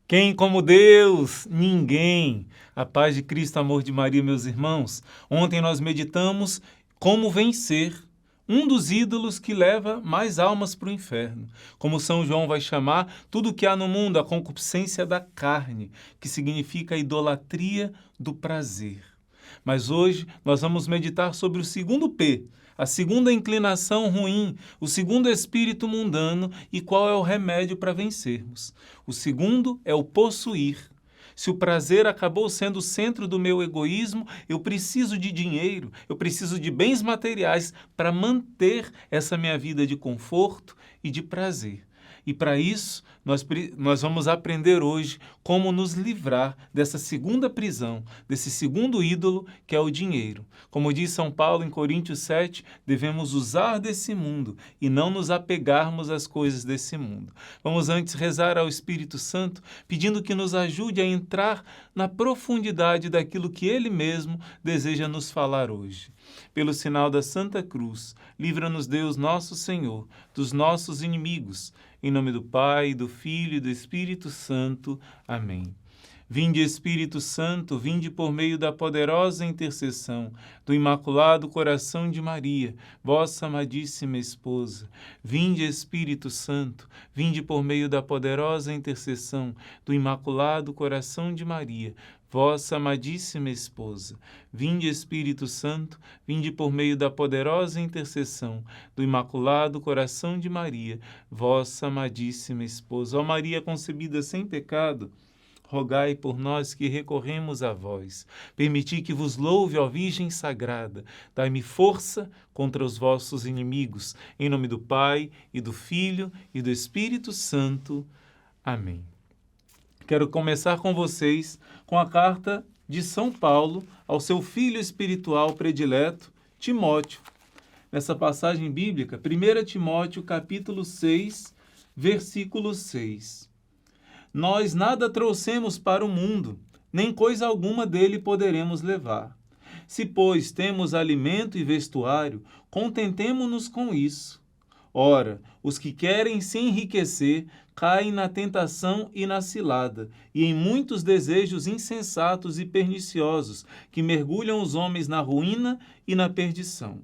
Quem como Deus? Ninguém. A paz de Cristo, amor de Maria, meus irmãos. Ontem nós meditamos como vencer um dos ídolos que leva mais almas para o inferno. Como São João vai chamar, tudo que há no mundo, a concupiscência da carne, que significa a idolatria do prazer. Mas hoje nós vamos meditar sobre o segundo P, a segunda inclinação ruim, o segundo espírito mundano e qual é o remédio para vencermos. O segundo é o possuir. Se o prazer acabou sendo o centro do meu egoísmo, eu preciso de dinheiro, eu preciso de bens materiais para manter essa minha vida de conforto e de prazer. E para isso, nós vamos aprender hoje como nos livrar dessa segunda prisão, desse segundo ídolo que é o dinheiro. Como diz São Paulo em Coríntios 7, devemos usar desse mundo e não nos apegarmos às coisas desse mundo. Vamos antes rezar ao Espírito Santo, pedindo que nos ajude a entrar na profundidade daquilo que Ele mesmo deseja nos falar hoje. Pelo sinal da Santa Cruz, livra-nos Deus nosso Senhor dos nossos inimigos. Em nome do Pai, do Filho e do Espírito Santo. Amém. Vinde, Espírito Santo, vinde por meio da poderosa intercessão do Imaculado Coração de Maria, vossa amadíssima esposa. Vinde, Espírito Santo, vinde por meio da poderosa intercessão do Imaculado Coração de Maria, vossa amadíssima esposa. Vinde, Espírito Santo, vinde por meio da poderosa intercessão do Imaculado Coração de Maria, vossa amadíssima esposa. Ó Maria concebida sem pecado, rogai por nós que recorremos a vós. Permiti que vos louve, ó Virgem Sagrada. Dai-me força contra os vossos inimigos. Em nome do Pai, e do Filho, e do Espírito Santo. Amém. Quero começar com vocês com a carta de São Paulo ao seu filho espiritual predileto, Timóteo. Nessa passagem bíblica, 1 Timóteo, capítulo 6, versículo 6. Nós nada trouxemos para o mundo, nem coisa alguma dele poderemos levar. Se, pois, temos alimento e vestuário, contentemo-nos com isso. Ora, os que querem se enriquecer caem na tentação e na cilada, e em muitos desejos insensatos e perniciosos, que mergulham os homens na ruína e na perdição.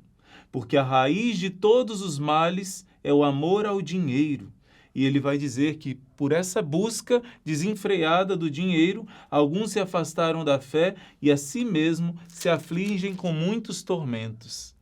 Porque a raiz de todos os males é o amor ao dinheiro. E ele vai dizer que, por essa busca desenfreada do dinheiro, alguns se afastaram da fé e a si mesmo se afligem com muitos tormentos.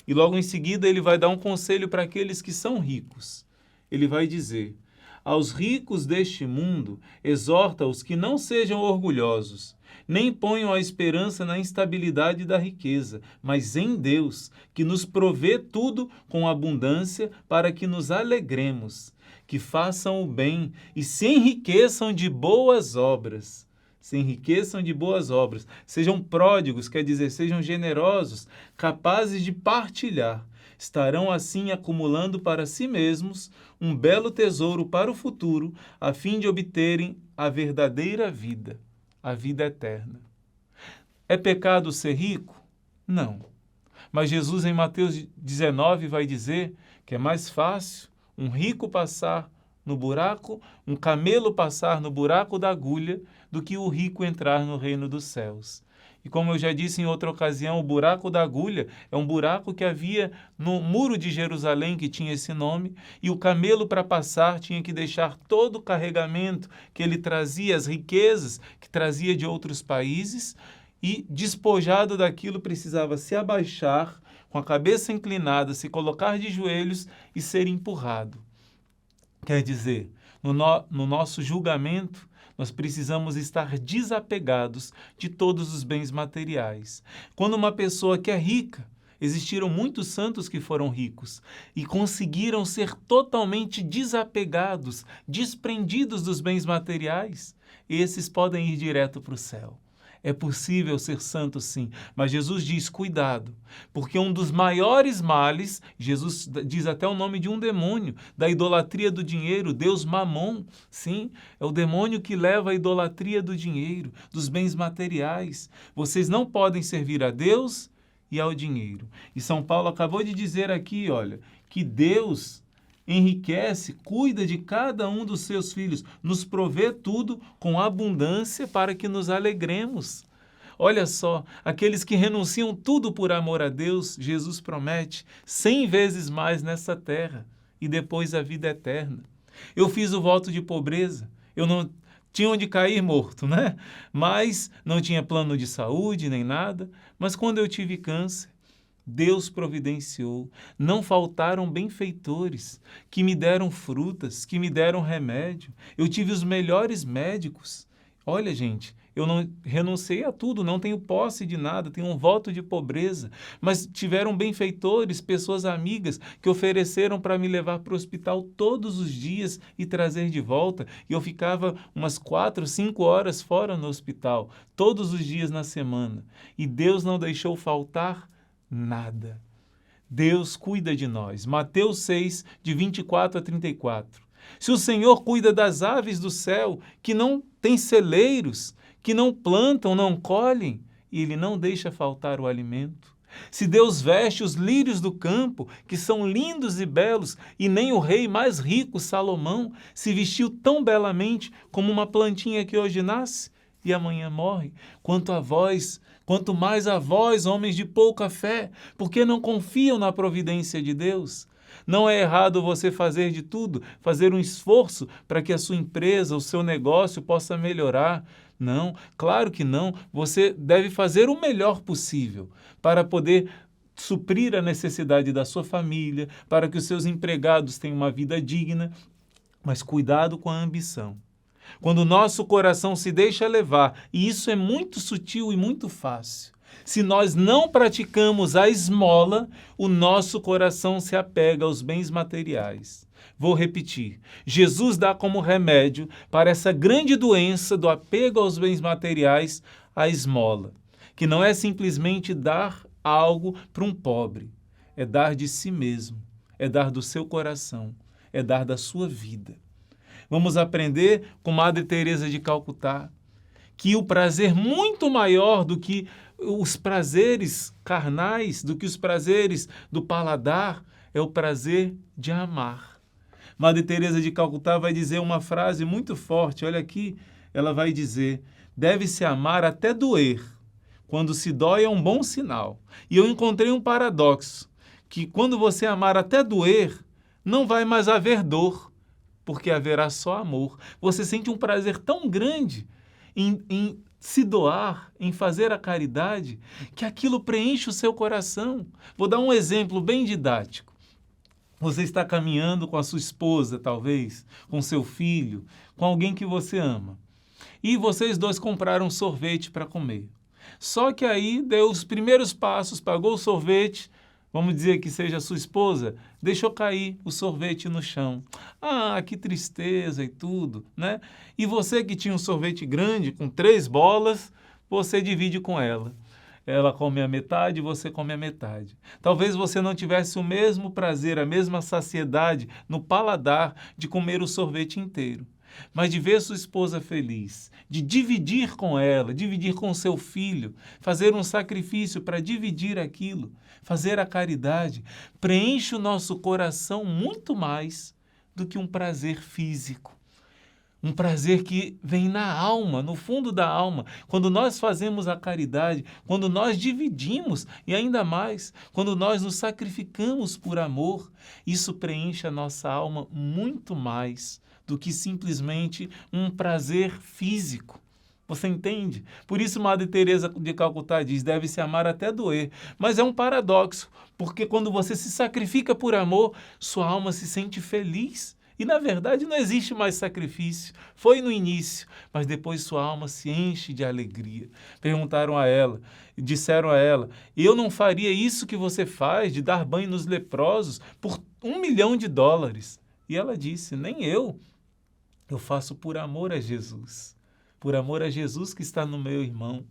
E logo em seguida ele vai dar um conselho para aqueles que são ricos. Ele vai dizer: aos ricos deste mundo, exorta-os que não sejam orgulhosos, nem ponham a esperança na instabilidade da riqueza, mas em Deus, que nos provê tudo com abundância para que nos alegremos, que façam o bem e se enriqueçam de boas obras. Se enriqueçam de boas obras. Sejam pródigos, quer dizer, sejam generosos, capazes de partilhar. Estarão assim acumulando para si mesmos um belo tesouro para o futuro, a fim de obterem a verdadeira vida, a vida eterna. É pecado ser rico? Não. Mas Jesus em Mateus 19 vai dizer que é mais fácil um rico passar no buraco, um camelo passar no buraco da agulha, do que o rico entrar no reino dos céus. E como eu já disse em outra ocasião, o buraco da agulha é um buraco que havia no muro de Jerusalém, que tinha esse nome, e o camelo para passar tinha que deixar todo o carregamento que ele trazia, as riquezas que trazia de outros países, e despojado daquilo precisava se abaixar, com a cabeça inclinada, se colocar de joelhos e ser empurrado. Quer dizer, no nosso julgamento, nós precisamos estar desapegados de todos os bens materiais. Quando uma pessoa que é rica, existiram muitos santos que foram ricos e conseguiram ser totalmente desapegados, desprendidos dos bens materiais, esses podem ir direto para o céu. É possível ser santo, sim, mas Jesus diz, cuidado, porque um dos maiores males, Jesus diz até o nome de um demônio, da idolatria do dinheiro, Deus Mamon, sim, é o demônio que leva a idolatria do dinheiro, dos bens materiais. Vocês não podem servir a Deus e ao dinheiro. E São Paulo acabou de dizer aqui, olha, que Deus enriquece, cuida de cada um dos seus filhos, nos provê tudo com abundância para que nos alegremos. Olha só, aqueles que renunciam tudo por amor a Deus, Jesus promete 100 vezes mais nessa terra e depois a vida eterna. Eu fiz o voto de pobreza, eu não tinha onde cair morto, né? Mas não tinha plano de saúde nem nada, mas quando eu tive câncer, Deus providenciou, não faltaram benfeitores que me deram frutas, que me deram remédio. Eu tive os melhores médicos. Olha, gente, eu não renunciei a tudo, não tenho posse de nada, tenho um voto de pobreza, mas tiveram benfeitores, pessoas amigas que ofereceram para me levar para o hospital todos os dias e trazer de volta. E eu ficava umas 4, 5 horas fora no hospital, todos os dias na semana. E Deus não deixou faltar nada. Deus cuida de nós. Mateus 6, de 24 a 34. Se o Senhor cuida das aves do céu, que não têm celeiros, que não plantam, não colhem, e Ele não deixa faltar o alimento. Se Deus veste os lírios do campo, que são lindos e belos, e nem o rei mais rico, Salomão, se vestiu tão belamente como uma plantinha que hoje nasce e amanhã morre, quanto mais a vós, homens de pouca fé, porque não confiam na providência de Deus. Não é errado você fazer de tudo, fazer um esforço para que a sua empresa, o seu negócio possa melhorar. Não, claro que não. Você deve fazer o melhor possível para poder suprir a necessidade da sua família, para que os seus empregados tenham uma vida digna, mas cuidado com a ambição. Quando o nosso coração se deixa levar, e isso é muito sutil e muito fácil, se nós não praticamos a esmola, o nosso coração se apega aos bens materiais. Vou repetir, Jesus dá como remédio para essa grande doença do apego aos bens materiais a esmola, que não é simplesmente dar algo para um pobre, é dar de si mesmo, é dar do seu coração, é dar da sua vida. Vamos aprender com Madre Teresa de Calcutá que o prazer muito maior do que os prazeres carnais, do que os prazeres do paladar, é o prazer de amar. Madre Teresa de Calcutá vai dizer uma frase muito forte, olha aqui, ela vai dizer: deve-se amar até doer. Quando se dói é um bom sinal. E eu encontrei um paradoxo, que quando você amar até doer, não vai mais haver dor, porque haverá só amor. Você sente um prazer tão grande em se doar, em fazer a caridade, que aquilo preenche o seu coração. Vou dar um exemplo bem didático. Você está caminhando com a sua esposa, talvez, com seu filho, com alguém que você ama. E vocês dois compraram sorvete para comer. Só que aí deu os primeiros passos, pagou o sorvete, vamos dizer que seja a sua esposa, deixou cair o sorvete no chão. Ah, que tristeza e tudo, né? E você que tinha um sorvete grande, com 3 bolas, você divide com ela. Ela come a metade, você come a metade. Talvez você não tivesse o mesmo prazer, a mesma saciedade no paladar de comer o sorvete inteiro. Mas de ver sua esposa feliz, de dividir com ela, dividir com seu filho, fazer um sacrifício para dividir aquilo, fazer a caridade, preenche o nosso coração muito mais do que um prazer físico. Um prazer que vem na alma, no fundo da alma. Quando nós fazemos a caridade, quando nós dividimos, e ainda mais, quando nós nos sacrificamos por amor, isso preenche a nossa alma muito mais do que simplesmente um prazer físico. Você entende? Por isso Madre Teresa de Calcutá diz, deve-se amar até doer. Mas é um paradoxo, porque quando você se sacrifica por amor, sua alma se sente feliz. E, na verdade, não existe mais sacrifício. Foi no início, mas depois sua alma se enche de alegria. Perguntaram a ela, disseram a ela, eu não faria isso que você faz, de dar banho nos leprosos, por $1 milhão. E ela disse, nem eu. Eu faço por amor a Jesus. Por amor a Jesus que está no meu irmão.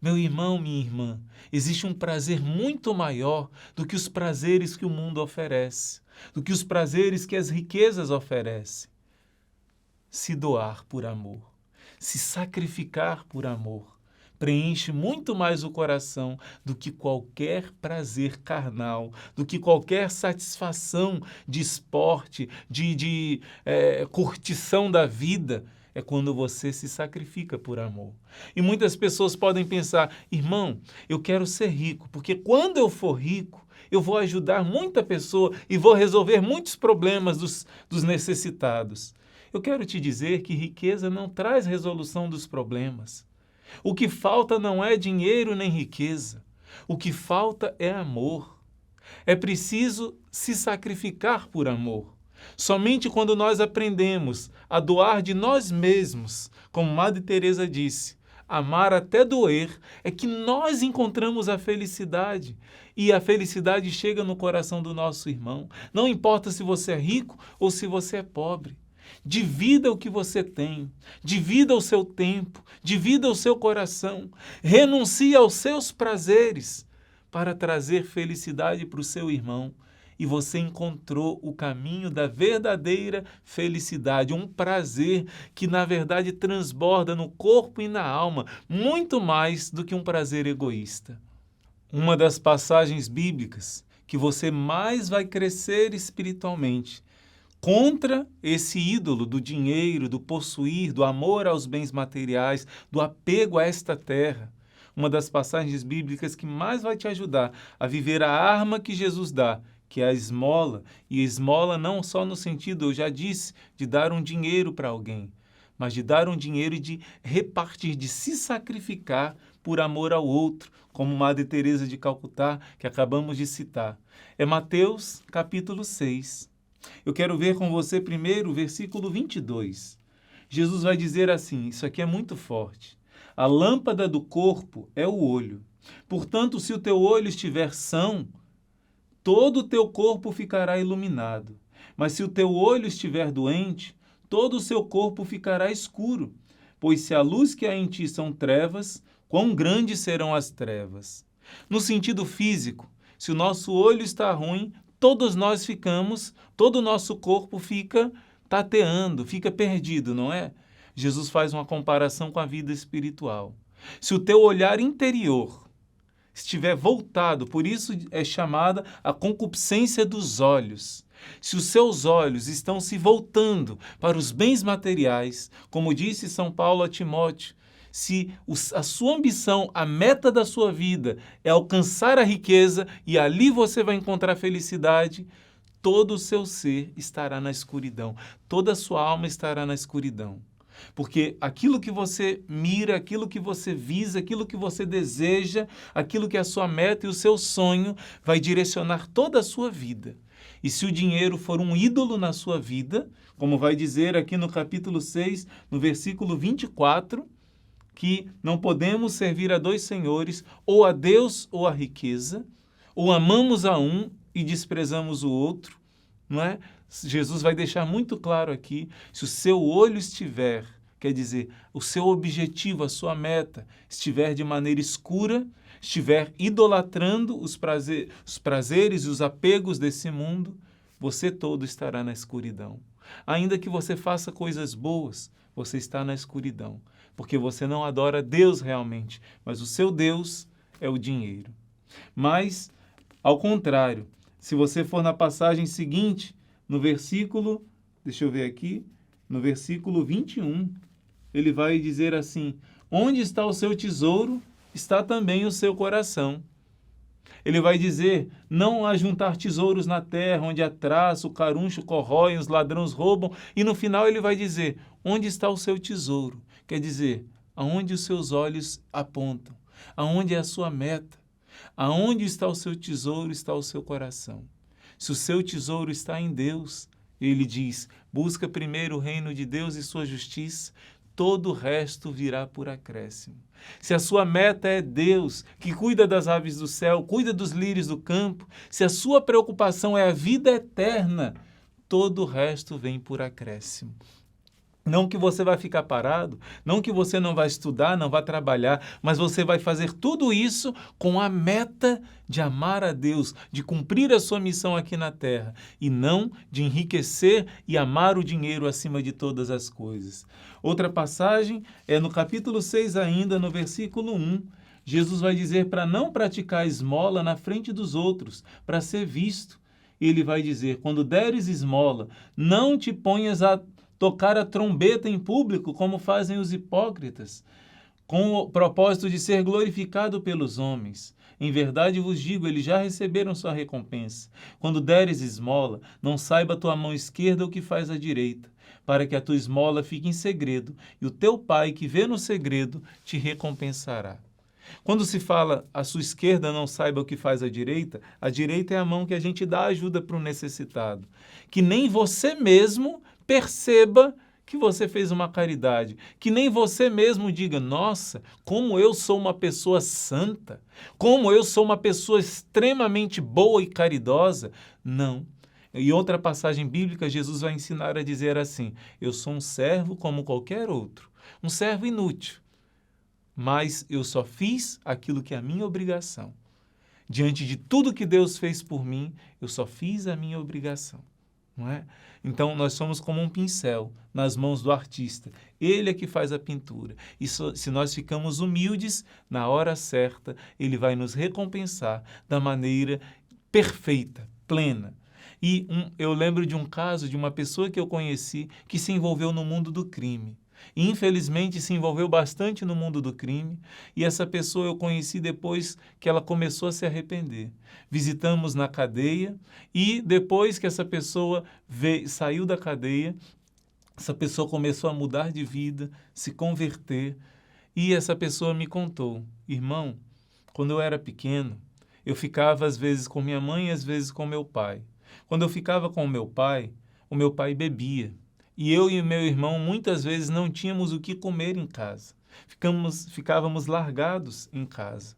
Meu irmão, minha irmã, existe um prazer muito maior do que os prazeres que o mundo oferece, do que os prazeres que as riquezas oferecem. Se doar por amor, se sacrificar por amor, preenche muito mais o coração do que qualquer prazer carnal, do que qualquer satisfação de esporte, de curtição da vida. É quando você se sacrifica por amor. E muitas pessoas podem pensar, irmão, eu quero ser rico, porque quando eu for rico, eu vou ajudar muita pessoa e vou resolver muitos problemas dos necessitados. Eu quero te dizer que riqueza não traz resolução dos problemas. O que falta não é dinheiro nem riqueza. O que falta é amor. É preciso se sacrificar por amor. Somente quando nós aprendemos a doar de nós mesmos, como Madre Teresa disse, amar até doer, é que nós encontramos a felicidade. E a felicidade chega no coração do nosso irmão. Não importa se você é rico ou se você é pobre. Divida o que você tem, divida o seu tempo, divida o seu coração, renuncie aos seus prazeres para trazer felicidade para o seu irmão. E você encontrou o caminho da verdadeira felicidade, um prazer que na verdade transborda no corpo e na alma, muito mais do que um prazer egoísta. Uma das passagens bíblicas que você mais vai crescer espiritualmente contra esse ídolo do dinheiro, do possuir, do amor aos bens materiais, do apego a esta terra. Uma das passagens bíblicas que mais vai te ajudar a viver a arma que Jesus dá, que é a esmola. E esmola não só no sentido, eu já disse, de dar um dinheiro para alguém, mas de dar um dinheiro e de repartir, de se sacrificar por amor ao outro, como Madre Teresa de Calcutá, que acabamos de citar. É Mateus, capítulo 6. Eu quero ver com você primeiro o versículo 22. Jesus vai dizer assim, isso aqui é muito forte. A lâmpada do corpo é o olho. Portanto, se o teu olho estiver são, todo o teu corpo ficará iluminado. Mas se o teu olho estiver doente, todo o seu corpo ficará escuro. Pois se a luz que há em ti são trevas, quão grandes serão as trevas? No sentido físico, se o nosso olho está ruim, todos nós ficamos, todo o nosso corpo fica tateando, fica perdido, não é? Jesus faz uma comparação com a vida espiritual. Se o teu olhar interior estiver voltado, por isso é chamada a concupiscência dos olhos. Se os seus olhos estão se voltando para os bens materiais, como disse São Paulo a Timóteo, se a sua ambição, a meta da sua vida é alcançar a riqueza e ali você vai encontrar felicidade, todo o seu ser estará na escuridão, toda a sua alma estará na escuridão. Porque aquilo que você mira, aquilo que você visa, aquilo que você deseja, aquilo que é a sua meta e o seu sonho, vai direcionar toda a sua vida. E se o dinheiro for um ídolo na sua vida, como vai dizer aqui no capítulo 6, no versículo 24, que não podemos servir a dois senhores, ou a Deus ou a riqueza, ou amamos a um e desprezamos o outro, não é? Jesus vai deixar muito claro aqui, se o seu olho estiver, quer dizer, o seu objetivo, a sua meta, estiver de maneira escura, estiver idolatrando os prazeres e os apegos desse mundo, você todo estará na escuridão. Ainda que você faça coisas boas, você está na escuridão, porque você não adora Deus realmente, mas o seu Deus é o dinheiro. Mas, ao contrário, se você for na passagem seguinte, no versículo, deixa eu ver aqui, no versículo 21, ele vai dizer assim, onde está o seu tesouro, está também o seu coração. Ele vai dizer, não ajuntar tesouros na terra, onde a traça, o caruncho corroem, os ladrões roubam. E no final ele vai dizer, onde está o seu tesouro? Quer dizer, aonde os seus olhos apontam, aonde é a sua meta, aonde está o seu tesouro, está o seu coração. Se o seu tesouro está em Deus, ele diz, busca primeiro o reino de Deus e sua justiça, todo o resto virá por acréscimo. Se a sua meta é Deus, que cuida das aves do céu, cuida dos lírios do campo, se a sua preocupação é a vida eterna, todo o resto vem por acréscimo. Não que você vai ficar parado, não que você não vai estudar, não vai trabalhar, mas você vai fazer tudo isso com a meta de amar a Deus, de cumprir a sua missão aqui na terra, e não de enriquecer e amar o dinheiro acima de todas as coisas. Outra passagem é no capítulo 6 ainda, no versículo 1. Jesus vai dizer para não praticar esmola na frente dos outros, para ser visto. Ele vai dizer, quando deres esmola, não te ponhas a tocar a trombeta em público, como fazem os hipócritas, com o propósito de ser glorificado pelos homens. Em verdade vos digo, eles já receberam sua recompensa. Quando deres esmola, não saiba a tua mão esquerda o que faz a direita, para que a tua esmola fique em segredo, e o teu pai, que vê no segredo, te recompensará. Quando se fala a sua esquerda não saiba o que faz a direita é a mão que a gente dá ajuda para o necessitado. Que nem você mesmo perceba que você fez uma caridade. Que nem você mesmo diga, nossa, como eu sou uma pessoa santa, como eu sou uma pessoa extremamente boa e caridosa. Não. Em outra passagem bíblica, Jesus vai ensinar a dizer assim, eu sou um servo como qualquer outro, um servo inútil. Mas eu só fiz aquilo que é a minha obrigação. Diante de tudo que Deus fez por mim, eu só fiz a minha obrigação. Não é? Então, nós somos como um pincel nas mãos do artista. Ele é que faz a pintura. E se nós ficamos humildes, na hora certa, ele vai nos recompensar da maneira perfeita, plena. E eu lembro de um caso de uma pessoa que eu conheci que se envolveu no mundo do crime. E, infelizmente, se envolveu bastante no mundo do crime, e essa pessoa eu conheci depois que ela começou a se arrepender. Visitamos na cadeia, e depois que essa pessoa saiu da cadeia, essa pessoa começou a mudar de vida, se converter, e essa pessoa me contou, irmão, quando eu era pequeno, eu ficava às vezes com minha mãe e às vezes com meu pai. Quando eu ficava com o meu pai bebia. E eu e meu irmão muitas vezes não tínhamos o que comer em casa. Ficávamos largados em casa.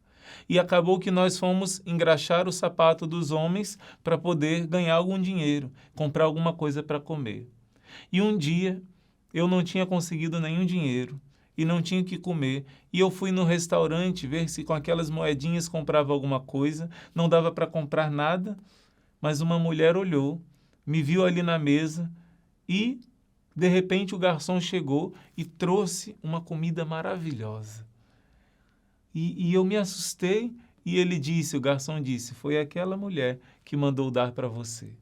E acabou que nós fomos engraxar o sapato dos homens para poder ganhar algum dinheiro, comprar alguma coisa para comer. E um dia eu não tinha conseguido nenhum dinheiro e não tinha o que comer. E eu fui no restaurante ver se com aquelas moedinhas comprava alguma coisa. Não dava para comprar nada, mas uma mulher olhou, me viu ali na mesa e de repente o garçom chegou e trouxe uma comida maravilhosa. E eu me assustei e o garçom disse, foi aquela mulher que mandou dar para você.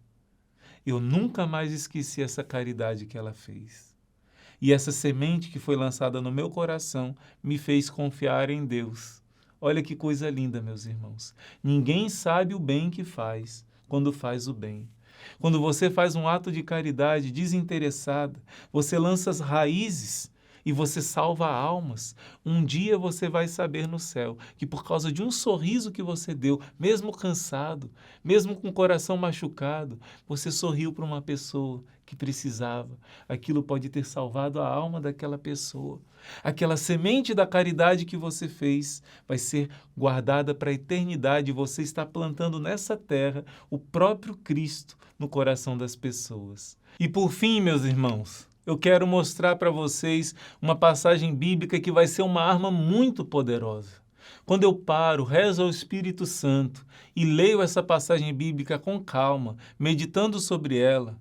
Eu nunca mais esqueci essa caridade que ela fez. E essa semente que foi lançada no meu coração me fez confiar em Deus. Olha que coisa linda, meus irmãos. Ninguém sabe o bem que faz quando faz o bem. Quando você faz um ato de caridade desinteressada, você lança as raízes e você salva almas. Um dia você vai saber no céu que por causa de um sorriso que você deu, mesmo cansado, mesmo com o coração machucado, você sorriu para uma pessoa que precisava. Aquilo pode ter salvado a alma daquela pessoa. Aquela semente da caridade que você fez vai ser guardada para a eternidade. Você está plantando nessa terra o próprio Cristo no coração das pessoas. E por fim, meus irmãos, eu quero mostrar para vocês uma passagem bíblica que vai ser uma arma muito poderosa. Quando eu paro, rezo ao Espírito Santo e leio essa passagem bíblica com calma, meditando sobre ela,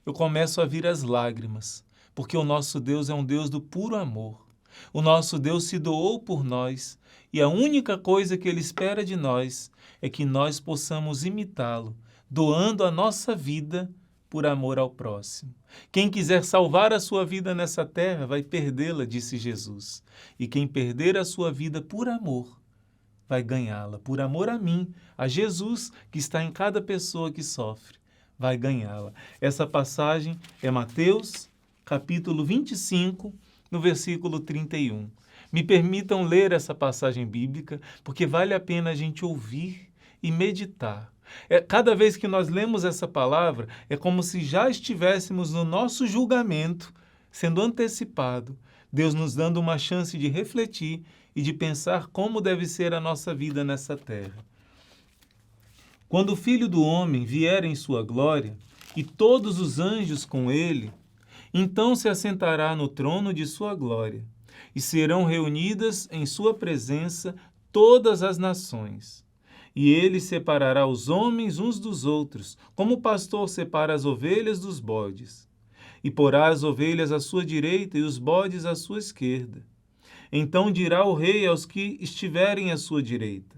eu começo a vir as lágrimas, porque o nosso Deus é um Deus do puro amor. O nosso Deus se doou por nós e a única coisa que Ele espera de nós é que nós possamos imitá-lo, doando a nossa vida por amor ao próximo. Quem quiser salvar a sua vida nessa terra vai perdê-la, disse Jesus. E quem perder a sua vida por amor, vai ganhá-la. Por amor a mim, a Jesus, que está em cada pessoa que sofre, vai ganhá-la. Essa passagem é Mateus, capítulo 25, no versículo 31. Me permitam ler essa passagem bíblica, porque vale a pena a gente ouvir e meditar. Cada vez que nós lemos essa palavra, é como se já estivéssemos no nosso julgamento, sendo antecipado, Deus nos dando uma chance de refletir e de pensar como deve ser a nossa vida nessa terra. Quando o Filho do Homem vier em sua glória, e todos os anjos com ele, Então se assentará no trono de sua glória, e serão reunidas em sua presença todas as nações. E ele separará os homens uns dos outros, como o pastor separa as ovelhas dos bodes. E porá as ovelhas à sua direita e os bodes à sua esquerda. Então dirá o rei aos que estiverem à sua direita: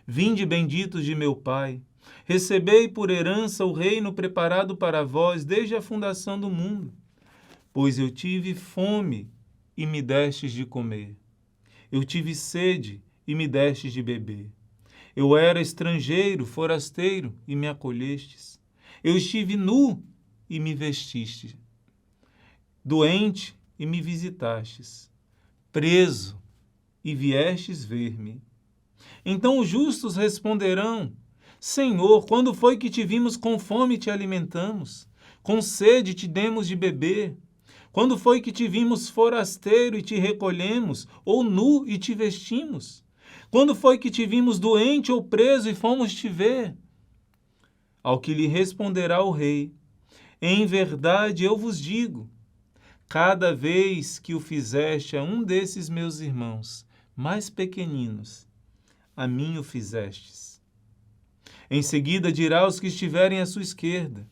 Vinde, benditos de meu Pai, recebei por herança o reino preparado para vós desde a fundação do mundo. Pois eu tive fome e me destes de comer. Eu tive sede e me destes de beber. Eu era estrangeiro, forasteiro, e me acolhestes. Eu estive nu e me vestistes. Doente e me visitastes. Preso e viestes ver-me. Então os justos responderão: Senhor, quando foi que te vimos com fome e te alimentamos? Com sede te demos de beber? Quando foi que te vimos forasteiro e te recolhemos, ou nu e te vestimos? Quando foi que te vimos doente ou preso e fomos te ver? Ao que lhe responderá o rei: Em verdade eu vos digo, cada vez que o fizeste a um desses meus irmãos mais pequeninos, a mim o fizestes. Em seguida dirá aos que estiverem à sua esquerda: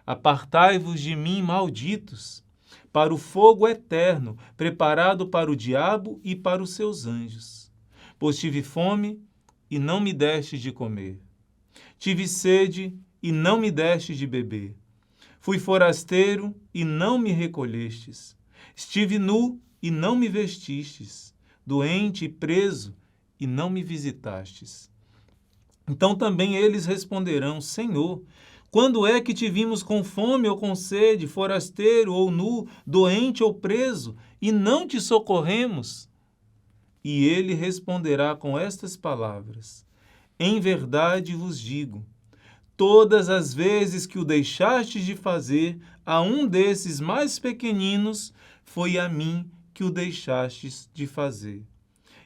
Apartai-vos de mim, malditos, para o fogo eterno, preparado para o diabo e para os seus anjos. Pois tive fome e não me destes de comer. Tive sede e não me destes de beber. Fui forasteiro e não me recolhestes. Estive nu e não me vestistes. Doente e preso e não me visitastes. Então também eles responderão: Senhor, quando é que te vimos com fome ou com sede, forasteiro ou nu, doente ou preso, e não te socorremos? E ele responderá com estas palavras: Em verdade vos digo, todas as vezes que o deixastes de fazer a um desses mais pequeninos, foi a mim que o deixastes de fazer.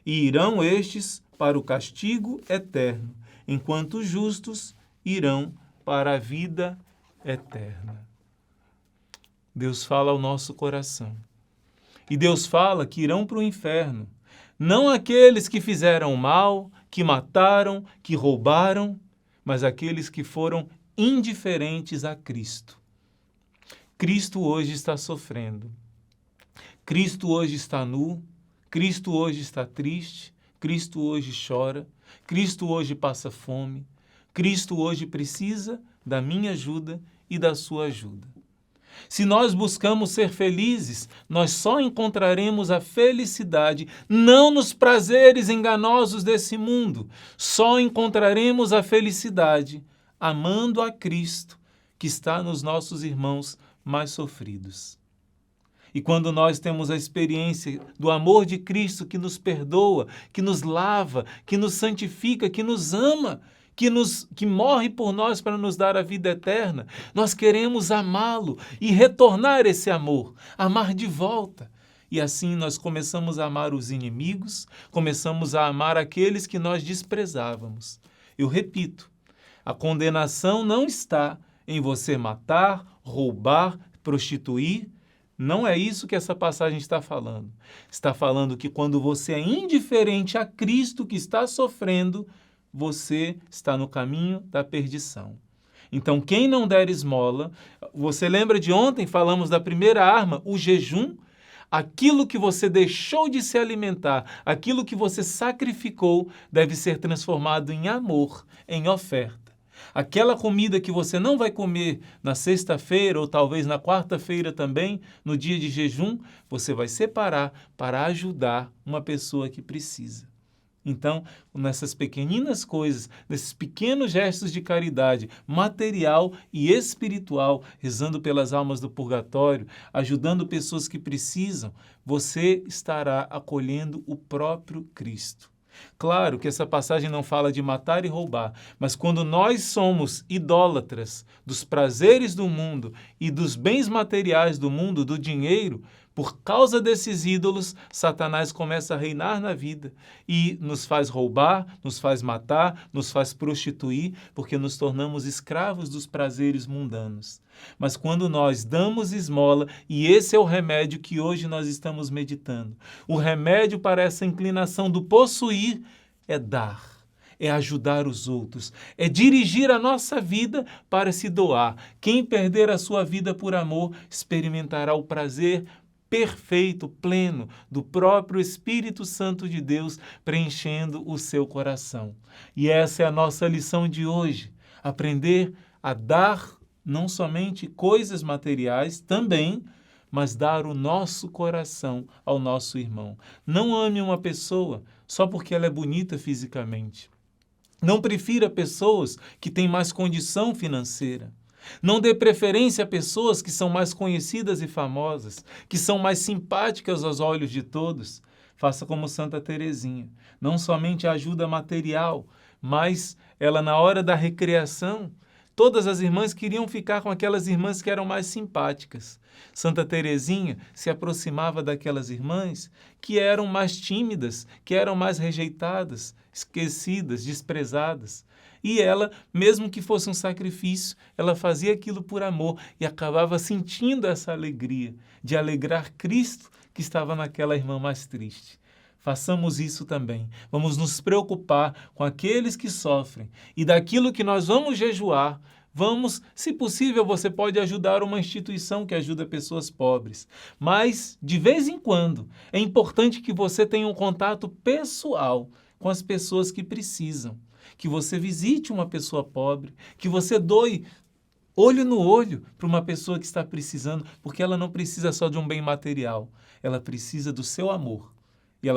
E irão estes para o castigo eterno, enquanto os justos irão para a vida eterna. Deus fala ao nosso coração. E Deus fala que irão para o inferno. Não aqueles que fizeram mal, que mataram, que roubaram, mas aqueles que foram indiferentes a Cristo. Cristo hoje está sofrendo. Cristo hoje está nu. Cristo hoje está triste. Cristo hoje chora. Cristo hoje passa fome. Cristo hoje precisa da minha ajuda e da sua ajuda. Se nós buscamos ser felizes, nós só encontraremos a felicidade não nos prazeres enganosos desse mundo. Só encontraremos a felicidade amando a Cristo, que está nos nossos irmãos mais sofridos. E quando nós temos a experiência do amor de Cristo que nos perdoa, que nos lava, que nos santifica, que nos ama, que morre por nós para nos dar a vida eterna, nós queremos amá-lo e retornar esse amor, amar de volta. E assim nós começamos a amar os inimigos, começamos a amar aqueles que nós desprezávamos. Eu repito, a condenação não está em você matar, roubar, prostituir. Não é isso que essa passagem está falando. Está falando que quando você é indiferente a Cristo que está sofrendo, você está no caminho da perdição. Então, quem não der esmola, você lembra de ontem, falamos da primeira arma, o jejum? Aquilo que você deixou de se alimentar, aquilo que você sacrificou, deve ser transformado em amor, em oferta. Aquela comida que você não vai comer na sexta-feira ou talvez na quarta-feira também, no dia de jejum, você vai separar para ajudar uma pessoa que precisa. Então, nessas pequeninas coisas, nesses pequenos gestos de caridade material e espiritual, rezando pelas almas do purgatório, ajudando pessoas que precisam, você estará acolhendo o próprio Cristo. Claro que essa passagem não fala de matar e roubar, mas quando nós somos idólatras dos prazeres do mundo e dos bens materiais do mundo, do dinheiro, Por causa desses ídolos, Satanás começa a reinar na vida e nos faz roubar, nos faz matar, nos faz prostituir, porque nos tornamos escravos dos prazeres mundanos. Mas quando nós damos esmola, e esse é o remédio que hoje nós estamos meditando, o remédio para essa inclinação do possuir é dar. É ajudar os outros, é dirigir a nossa vida para se doar. Quem perder a sua vida por amor experimentará o prazer perfeito, pleno, do próprio Espírito Santo de Deus preenchendo o seu coração. E essa é a nossa lição de hoje, aprender a dar não somente coisas materiais, também, mas dar o nosso coração ao nosso irmão. Não ame uma pessoa só porque ela é bonita fisicamente. Não prefira pessoas que têm mais condição financeira. Não dê preferência a pessoas que são mais conhecidas e famosas, que são mais simpáticas aos olhos de todos. Faça como Santa Teresinha. Não somente a ajuda material, mas ela, na hora da recreação, todas as irmãs queriam ficar com aquelas irmãs que eram mais simpáticas. Santa Teresinha se aproximava daquelas irmãs que eram mais tímidas, que eram mais rejeitadas, esquecidas, desprezadas. E ela, mesmo que fosse um sacrifício, ela fazia aquilo por amor e acabava sentindo essa alegria de alegrar Cristo que estava naquela irmã mais triste. Façamos isso também. Vamos nos preocupar com aqueles que sofrem e daquilo que nós vamos jejuar. Vamos, se possível, você pode ajudar uma instituição que ajuda pessoas pobres. Mas, de vez em quando, é importante que você tenha um contato pessoal com as pessoas que precisam. Que você visite uma pessoa pobre, que você doe olho no olho para uma pessoa que está precisando, porque ela não precisa só de um bem material, ela precisa do seu amor. E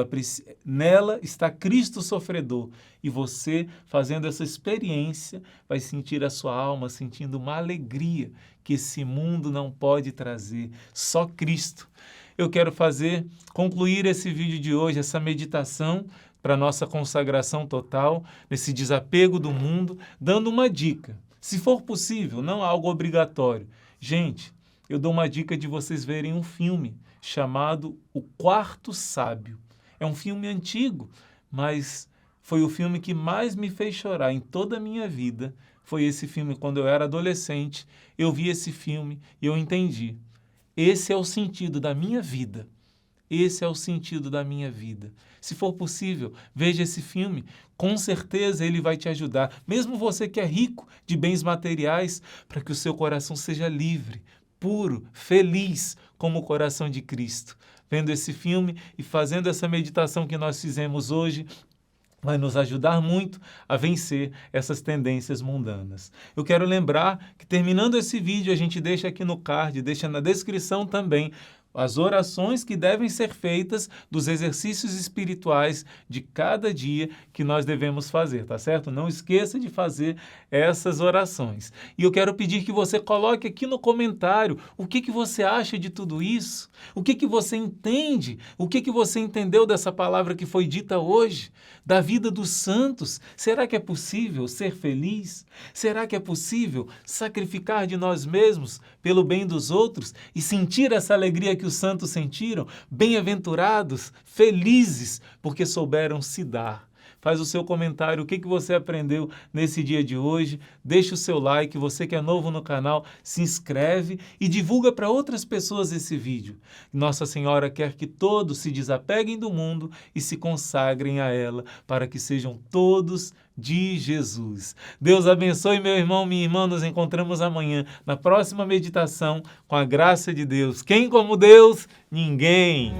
nela está Cristo sofredor. E você, fazendo essa experiência, vai sentir a sua alma sentindo uma alegria que esse mundo não pode trazer. Só Cristo. Eu quero concluir esse vídeo de hoje, essa meditação para a nossa consagração total, nesse desapego do mundo, dando uma dica. Se for possível, não algo obrigatório. Gente, eu dou uma dica de vocês verem um filme chamado O Quarto Sábio. É um filme antigo, mas foi o filme que mais me fez chorar em toda a minha vida. Foi esse filme, quando eu era adolescente, eu vi esse filme e eu entendi. Esse é o sentido da minha vida. Esse é o sentido da minha vida. Se for possível, veja esse filme. Com certeza ele vai te ajudar, mesmo você que é rico de bens materiais, para que o seu coração seja livre, puro, feliz, como o coração de Cristo. Vendo esse filme e fazendo essa meditação que nós fizemos hoje, vai nos ajudar muito a vencer essas tendências mundanas. Eu quero lembrar que, terminando esse vídeo, a gente deixa aqui no card, deixa na descrição também, as orações que devem ser feitas dos exercícios espirituais de cada dia que nós devemos fazer, tá certo? Não esqueça de fazer essas orações. E eu quero pedir que você coloque aqui no comentário o que você acha de tudo isso, o que você entende, o que você entendeu dessa palavra que foi dita hoje, da vida dos santos. Será que é possível ser feliz? Será que é possível sacrificar de nós mesmos pelo bem dos outros e sentir essa alegria que os santos sentiram? Bem-aventurados, felizes, porque souberam se dar. Faz o seu comentário, o que você aprendeu nesse dia de hoje. Deixa o seu like, você que é novo no canal, se inscreve e divulga para outras pessoas esse vídeo. Nossa Senhora quer que todos se desapeguem do mundo e se consagrem a ela, para que sejam todos de Jesus. Deus abençoe, meu irmão, minha irmã. Nos encontramos amanhã na próxima meditação com a graça de Deus. Quem como Deus? Ninguém.